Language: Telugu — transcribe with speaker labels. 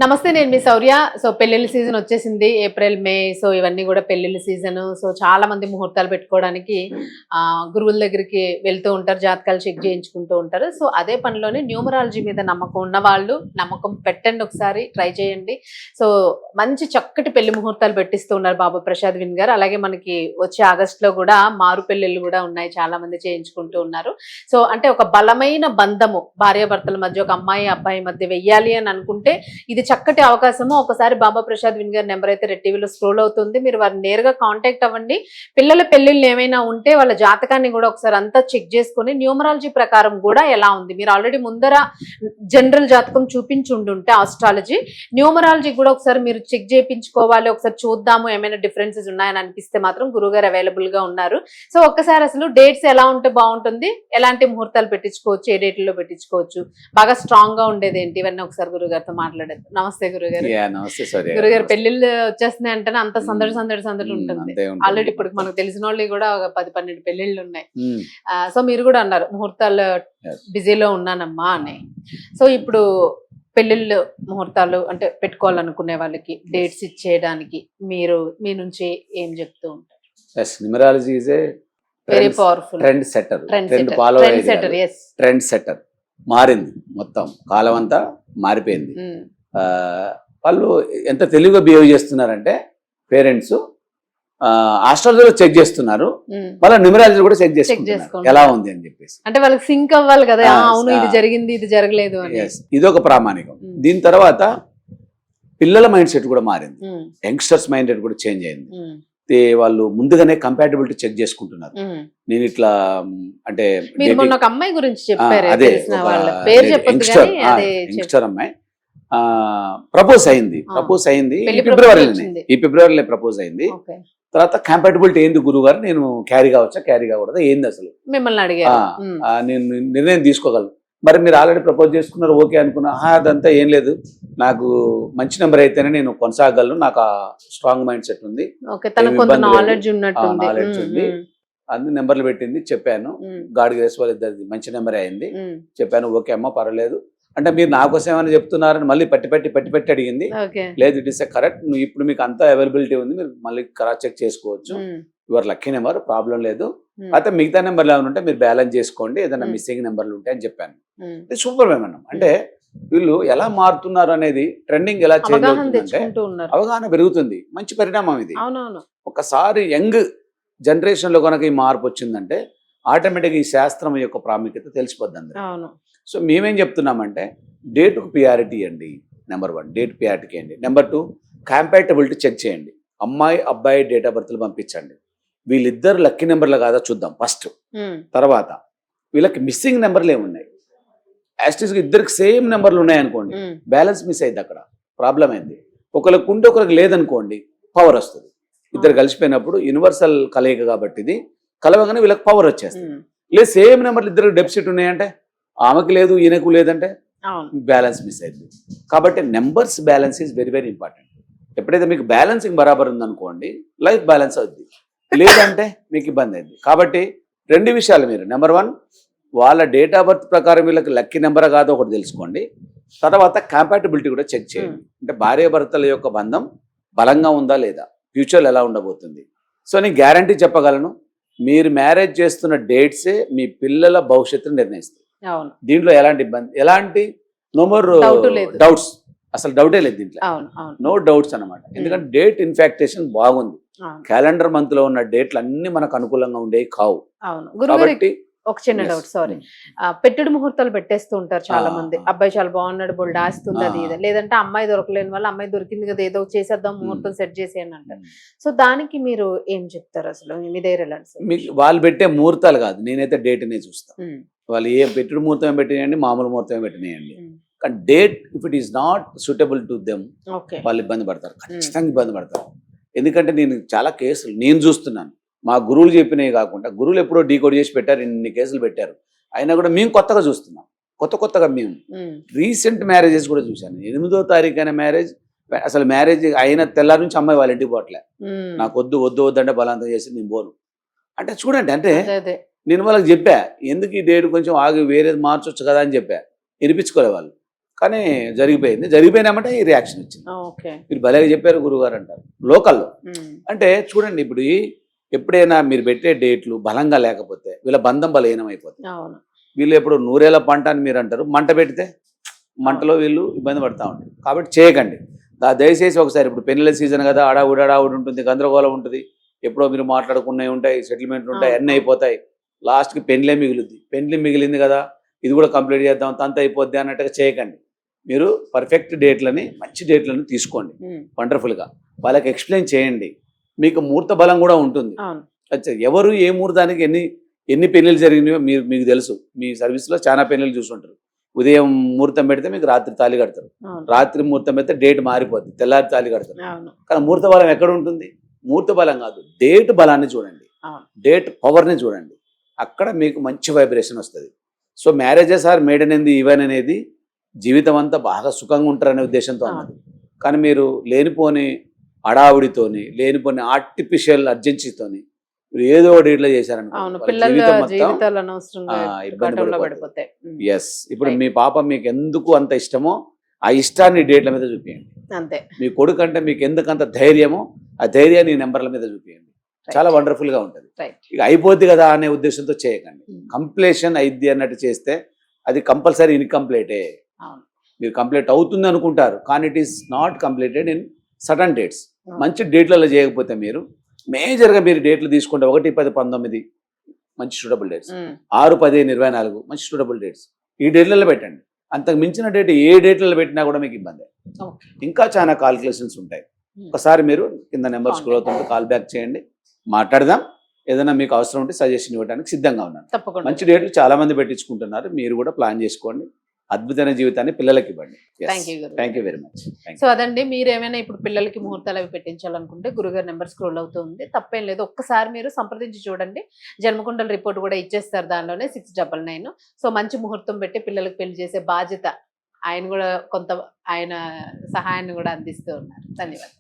Speaker 1: నమస్తే నేను మీ శౌర్య. సో పెళ్లిళ్ళ సీజన్ వచ్చేసింది. ఏప్రిల్, మే. సో ఇవన్నీ కూడా పెళ్లిళ్ళ సీజన్. సో చాలా మంది ముహూర్తాలు పెట్టుకోవడానికి గురువుల దగ్గరికి వెళ్తూ ఉంటారు, జాతకాలు చెక్ చేయించుకుంటూ ఉంటారు. సో అదే పనిలోనే న్యూమరాలజీ మీద నమ్మకం ఉన్న వాళ్ళు నమ్మకం పెట్టండి, ఒకసారి ట్రై చేయండి. సో మంచి చక్కటి పెళ్లి ముహూర్తాలు పెట్టిస్తూ ఉన్నారు బాబా ప్రసాద్ విన్ గారు. అలాగే మనకి వచ్చే ఆగస్టులో కూడా మారు పెళ్లిళ్ళు కూడా ఉన్నాయి, చాలా మంది చేయించుకుంటూ ఉన్నారు. సో అంటే ఒక బలమైన బంధము భార్యాభర్తల మధ్య, ఒక అమ్మాయి అబ్బాయి మధ్య వెయ్యాలి అని అనుకుంటే ఇది చక్కటి అవకాశము. ఒకసారి బాబా ప్రసాద్ విన్ గారి నెంబర్ అయితే రెడ్ టీవీలో స్క్రోల్ అవుతుంది, మీరు వారిని నేరుగా కాంటాక్ట్ అవ్వండి. పిల్లల పెళ్లిళ్ళు ఏమైనా ఉంటే వాళ్ళ జాతకాన్ని కూడా ఒకసారి అంతా చెక్ చేసుకుని న్యూమరాలజీ ప్రకారం కూడా ఎలా ఉంది, మీరు ఆల్రెడీ ముందర జనరల్ జాతకం చూపించుంటుంటే ఆస్ట్రాలజీ, న్యూమరాలజీ కూడా ఒకసారి మీరు చెక్ చేయించుకోవాలి, ఒకసారి చూద్దాము ఏమైనా డిఫరెన్సెస్ ఉన్నాయని అనిపిస్తే మాత్రం గురువుగారు అవైలబుల్ గా ఉన్నారు. సో ఒక్కసారి అసలు డేట్స్ ఎలా ఉంటే బాగుంటుంది, ఎలాంటి ముహూర్తాలు పెట్టించుకోవచ్చు, ఏ డేట్లో పెట్టించుకోవచ్చు, బాగా స్ట్రాంగ్ గా ఉండేది ఏంటి, ఇవన్నీ ఒకసారి గురుగారితో మాట్లాడేది. నమస్తే గురుగారు. గురుగారు పెళ్లిళ్ళు వచ్చేస్తున్నాయి అంటే అంత సందడి సందడి సందడి ఉంటుంది. ఆల్రెడీ ఇప్పుడు మనకు తెలిసిన వాళ్ళు కూడా ఒక 10-12 పెళ్లిళ్ళు ఉన్నాయి. సో మీరు కూడా అన్నారు ముహూర్తాలు బిజీలో ఉన్నానమ్మా అని. సో ఇప్పుడు పెళ్లిళ్ళు ముహూర్తాలు అంటే పెట్టుకోవాలనుకునే వాళ్ళకి డేట్స్ ఇచ్చేయడానికి మీరు మీ నుంచి ఏం చెప్తూ ఉంటారు?
Speaker 2: Numerology is a
Speaker 1: very powerful
Speaker 2: trend setter. Trend setter మారింది, మొత్తం కాలం అంతా మారిపోయింది. వాళ్ళు ఎంత తెలివిగా బిహేవ్ చేస్తున్నారంటే పేరెంట్స్ ఆస్ట్రాలజీలో చెక్ చేస్తున్నారు, వాళ్ళ న్యూమరాలజీ కూడా చెక్ చేసుకుంటున్నారు ఎలా ఉంది అని చెప్పేసి.
Speaker 1: అంటే వాళ్ళకి సింక్ అవ్వాలి కదా, అవును ఇది జరిగింది ఇది జరగలేదు అని.
Speaker 2: ఇది ఒక ప్రామాణికం. దీని తర్వాత పిల్లల మైండ్ సెట్ కూడా మారింది, యంగ్స్టర్స్ మైండ్ సెట్ కూడా చేంజ్ అయింది. వాళ్ళు ముందుగానే కంపాటబిలిటీ చెక్ చేసుకుంటున్నారు. నేను ఇట్లా అంటే
Speaker 1: అమ్మాయి గురించి చెప్పారు,
Speaker 2: యంగ్స్టర్ అమ్మాయి ప్రపోజ్ అయింది ఈ ఫిబ్రవరిలో ప్రపోజ్ అయింది. తర్వాత కంపాటబిలిటీ ఏంది గురువు గారు, నేను క్యారీ కావచ్చా క్యారీ కాకూడదా ఏంది అసలు
Speaker 1: మిమ్మల్ని అడిగారు.
Speaker 2: నేను నిర్ణయం తీసుకోగలను. మరి మీరు ఆల్రెడీ ప్రపోజ్ చేసుకున్నారు, ఓకే అనుకున్నా, అదంతా ఏం లేదు, నాకు మంచి నెంబర్ అయితేనే నేను కొనసాగలను, నాకు ఆ స్ట్రాంగ్ మైండ్ సెట్ ఉంది,
Speaker 1: నాలెడ్జ్
Speaker 2: ఉంది. అన్ని నెంబర్లు పెట్టింది, చెప్పాను. గాడ్ గ్రేస్ వాళ్ళిద్దరిది మంచి నెంబర్ అయింది, చెప్పాను ఓకే అమ్మ పర్వాలేదు అంటే మీరు నా కోసం ఏమైనా చెప్తున్నారని మళ్ళీ పట్టి అడిగింది. లేదు ఇట్ ఇస్ కరెక్ట్, ఇప్పుడు మీకు అంతా అవైలబిలిటీ ఉంది, మీరు మళ్ళీ క్రాస్ చెక్ చేసుకోవచ్చు, యువర్ లక్కీ నెంబర్, ప్రాబ్లం లేదు. అయితే మిగతా నెంబర్లు ఏమైనా ఉంటే మీరు బ్యాలెన్స్ చేసుకోండి, ఏదైనా మిస్సింగ్ నెంబర్లు ఉంటాయి అని చెప్పాను. సూపర్ మేమన్నాం. అంటే వీళ్ళు ఎలా మారుతున్నారు అనేది, ట్రెండింగ్ ఎలా చేంజ్ అవుతుందంటే అవగాహన పెరుగుతుంది, మంచి పరిణామం ఇది. ఒకసారి యంగ్ జనరేషన్ లో కనుక ఈ మార్పు వచ్చిందంటే ఆటోమేటిక్గా ఈ శాస్త్రం యొక్క ప్రాముఖ్యత తెలిసిపోద్ది. సో మేమేం చెప్తున్నామంటే డేట్కు ప్రియారిటీ ఇవ్వండి. నెంబర్ 1 డేట్ ప్రియారిటీ ఇవ్వండి. నెంబర్ 2 కంపాటబిలిటీ చెక్ చేయండి. అమ్మాయి అబ్బాయి డేట్ ఆఫ్ బర్త్లు పంపించండి. వీళ్ళిద్దరు లక్కీ నెంబర్లు కాదా చూద్దాం ఫస్ట్. తర్వాత వీళ్ళకి మిస్సింగ్ నెంబర్లు ఏమున్నాయి, యాస్టిస్ ఇద్దరికి సేమ్ నెంబర్లు ఉన్నాయనుకోండి, బ్యాలెన్స్ మిస్ అయింది, అక్కడ ప్రాబ్లం అయింది. ఒకరికి ఉంటే ఒకరికి లేదనుకోండి, పవర్ వస్తుంది. ఇద్దరు కలిసిపోయినప్పుడు యూనివర్సల్ కలయిక కాబట్టి ఇది కలవగానే వీళ్ళకి పవర్ వచ్చేస్తుంది. లేదు సేమ్ నెంబర్లు ఇద్దరికి డెఫిసిట్ ఉన్నాయంటే, ఆమెకు లేదు ఈయనకు లేదంటే బ్యాలెన్స్ మిస్ అయింది. కాబట్టి numbers balance is very very important. ఎప్పుడైతే మీకు బ్యాలెన్సింగ్ బరాబర్ ఉందనుకోండి, లైఫ్ బ్యాలెన్స్ అవుద్ది, లేదంటే మీకు ఇబ్బంది అయింది. కాబట్టి 2 విషయాలు మీరు, నెంబర్ 1 వాళ్ళ డేట్ ఆఫ్ బర్త్ ప్రకారం వీళ్ళకి లక్కీ నెంబర్ కాదో ఒకటి తెలుసుకోండి. తర్వాత కంపాటబిలిటీ కూడా చెక్ చేయండి. అంటే భార్యాభర్తల యొక్క బంధం బలంగా ఉందా లేదా, ఫ్యూచర్లో ఎలా ఉండబోతుంది. సో నేను గ్యారంటీ చెప్పగలను, మీరు మ్యారేజ్ చేస్తున్న డేట్సే మీ పిల్లల భవిష్యత్తును నిర్ణయిస్తాయి. దీంట్లో ఎలాంటి ఇబ్బంది, ఎలాంటి నో మోర్ డౌట్స్, అసలు డౌటే లేదు దీంట్లో, నో డౌట్స్ అనమాట. ఎందుకంటే డేట్ ఇన్ఫాక్టేషన్ బాగుంది. క్యాలెండర్ మంత్ లో ఉన్న డేట్లు అన్ని మనకు అనుకూలంగా ఉండేవి కావు. కాబట్టి
Speaker 1: ఒక చిన్న డౌట్, సారీ, పెట్టుడు ముహూర్తాలు పెట్టేస్తూ ఉంటారు చాలా మంది. అబ్బాయి చాలా బాగున్నాడు, బోల్డ్ ఆస్తుంది, అది ఇది, లేదంటే అమ్మాయి దొరకలేని వల్ల అమ్మాయి దొరికింది కదా ఏదో చేసేద్దాం ముహూర్తం సెట్ చేసేయండి అంటారు. సో దానికి మీరు ఏం చెప్తారు అసలు, మీ దగ్గర ఎలాంటి?
Speaker 2: వాళ్ళు పెట్టే ముహూర్తాలు కాదు, నేనైతే డేట్ నే చూస్తాను. వాళ్ళు ఏ పెట్టుడు ముహూర్తం పెట్టినాయండి, మామూలు ముహూర్తం పెట్టినాయండి, కానీ date if it is not suitable to them వాళ్ళు ఇబ్బంది పడతారు, ఖచ్చితంగా ఇబ్బంది పడతారు. ఎందుకంటే నేను చాలా కేసులు నేను చూస్తున్నాను, మా గురువులు చెప్పినవి కాకుండా గురువులు ఎప్పుడో డీకోడ్ చేసి పెట్టారు, ఇన్ని కేసులు పెట్టారు, అయినా కూడా మేము కొత్తగా చూస్తున్నాం. కొత్తగా మేము రీసెంట్ మ్యారేజెస్ కూడా చూశాను. 8వ తారీఖు అయిన మ్యారేజ్, అసలు మ్యారేజ్ అయిన తెల్లారి నుంచి అమ్మాయి వాళ్ళ ఇంటికి పోవట్లే, నాకు వద్దు అంటే బలవంతం చేసి నేను పోను అంటే. చూడండి, అంటే నేను వాళ్ళకి చెప్పా, ఎందుకు ఈ డేట్ కొంచెం ఆగి వేరేది మార్చొచ్చు కదా అని చెప్పా, వినిపించుకోలే వాళ్ళు. కానీ జరిగిపోయినామంటే ఈ రియాక్షన్ వచ్చింది.
Speaker 1: ఓకే.
Speaker 2: మీరు భలేగా చెప్పారు గురుగారు అంటారు లోకల్లో. అంటే చూడండి, ఇప్పుడు ఎప్పుడైనా మీరు పెట్టే డేట్లు బలంగా లేకపోతే వీళ్ళ బంధం బలహీనమైపోతుంది.
Speaker 1: అవును.
Speaker 2: వీళ్ళు ఎప్పుడు నూరేళ్ల పంట అని మీరు అంటారు, మంట పెడితే మంటలో వీళ్ళు ఇబ్బంది పడతా ఉంటారు. కాబట్టి చేయకండి. దయచేసి ఒకసారి, ఇప్పుడు పెళ్ళిళ్ళ సీజన్ కదా, అడావుడి ఉంటుంది, గందరగోళం ఉంటుంది, ఎప్పుడో మీరు మాట్లాడుకున్నవి ఉంటాయి, సెటిల్మెంట్లు ఉంటాయి, అన్నీ అయిపోతాయి. లాస్ట్కి పెళ్ళే మిగులుద్ది. పెళ్ళి మిగిలింది కదా, ఇది కూడా కంప్లీట్ చేద్దాం, తంత అయిపోద్ది అన్నట్టుగా చేయకండి. మీరు పర్ఫెక్ట్ డేట్లని, మంచి డేట్లను తీసుకోండి, వండర్ఫుల్గా వాళ్ళకి ఎక్స్ప్లెయిన్ చేయండి. మీకు ముహూర్త బలం కూడా ఉంటుంది. ఎవరు ఏ ముహూర్తానికి ఎన్ని పెళ్ళిళ్ళు జరిగినాయో మీకు తెలుసు. మీ సర్వీస్లో చాలా పెళ్ళిళ్ళు చూసుంటారు. ఉదయం ముహూర్తం పెడితే మీకు రాత్రి తాళి కడతారు, రాత్రి ముహూర్తం పెడితే డేట్ మారిపోద్ది, తెల్లారి తాళి కడతారు. కానీ ముహూర్త బలం ఎక్కడ ఉంటుంది? ముహూర్త బలం కాదు, డేట్ బలాన్ని చూడండి, డేట్ పవర్ని చూడండి. అక్కడ మీకు మంచి వైబ్రేషన్ వస్తుంది. So marriages are made in the heaven అనేది జీవితం అంతా బాగా సుఖంగా ఉంటారనే ఉద్దేశంతో అన్నది. కానీ మీరు లేనిపోని అడావుడితోని, లేనిపోని ఆర్టిఫిషియల్ అర్జెన్సీతోని మీరు ఏదో డేట్లో చేశారనుకో, ఇబ్బంది పడిపోతాయి. ఎస్, ఇప్పుడు మీ పాప మీకు ఎందుకు అంత ఇష్టమో ఆ ఇష్టాన్ని డేట్ల మీద చూపించండి.
Speaker 1: అంతే.
Speaker 2: మీ కొడుకు అంటే మీకు ఎందుకంత ధైర్యమో ఆ ధైర్యాన్ని నెంబర్ల మీద చూపించండి. చాలా వండర్ఫుల్ గా ఉంటుంది. ఇక అయిపోద్ది కదా అనే ఉద్దేశంతో చేయకండి. కంప్లీషన్ అయిద్ది అన్నట్టు చేస్తే అది కంపల్సరీ ఇన్కంప్లీటే. మీరు కంప్లీట్ అవుతుంది అనుకుంటారు, కానీ it is not completed in sudden dates. మంచి డేట్లలో చేయకపోతే మీరు మేజర్గా మీరు డేట్లు తీసుకుంటే 1, 10, 19 మంచి సూటబుల్ డేట్స్, 6, 15, 24 మంచి సూటబుల్ డేట్స్. ఈ డేట్లలో పెట్టండి. అంతకు మించిన డేట్ ఏ డేట్లలో పెట్టినా కూడా మీకు ఇబ్బంది. ఇంకా చాలా కాల్కులేషన్స్ ఉంటాయి. ఒకసారి మీరు కింద నెంబర్ స్క్రోల్ అవుతుంటే కాల్ బ్యాక్ చేయండి, మాట్లాడదాం. ఏదైనా మీకు అవసరం ఉంటే సజెషన్ ఇవ్వడానికి సిద్ధంగా ఉన్నాను. మంచి డేట్లు చాలా మంది పెట్టించుకుంటున్నారు, మీరు కూడా ప్లాన్ చేసుకోండి. అద్భుతమైన జీవితాన్ని పిల్లలకి ఇవ్వండి. Thank you very much.
Speaker 1: So అదండి, మీరు ఏమైనా ఇప్పుడు పిల్లలకి ముహూర్తాలు అవి పెట్టించాలనుకుంటే గురుగారు నెంబర్ స్క్రోల్ అవుతుంది, తప్పేం లేదు. ఒక్కసారి మీరు సంప్రదించి చూడండి. జన్మకుండల రిపోర్ట్ కూడా ఇచ్చేస్తారు దానిలోనే 699. సో మంచి ముహూర్తం పెట్టి పిల్లలకి పెళ్లి చేసే బాధ్యత ఆయన కూడా ఆయన సహాయాన్ని కూడా అందిస్తూ ఉన్నారు. ధన్యవాదాలు.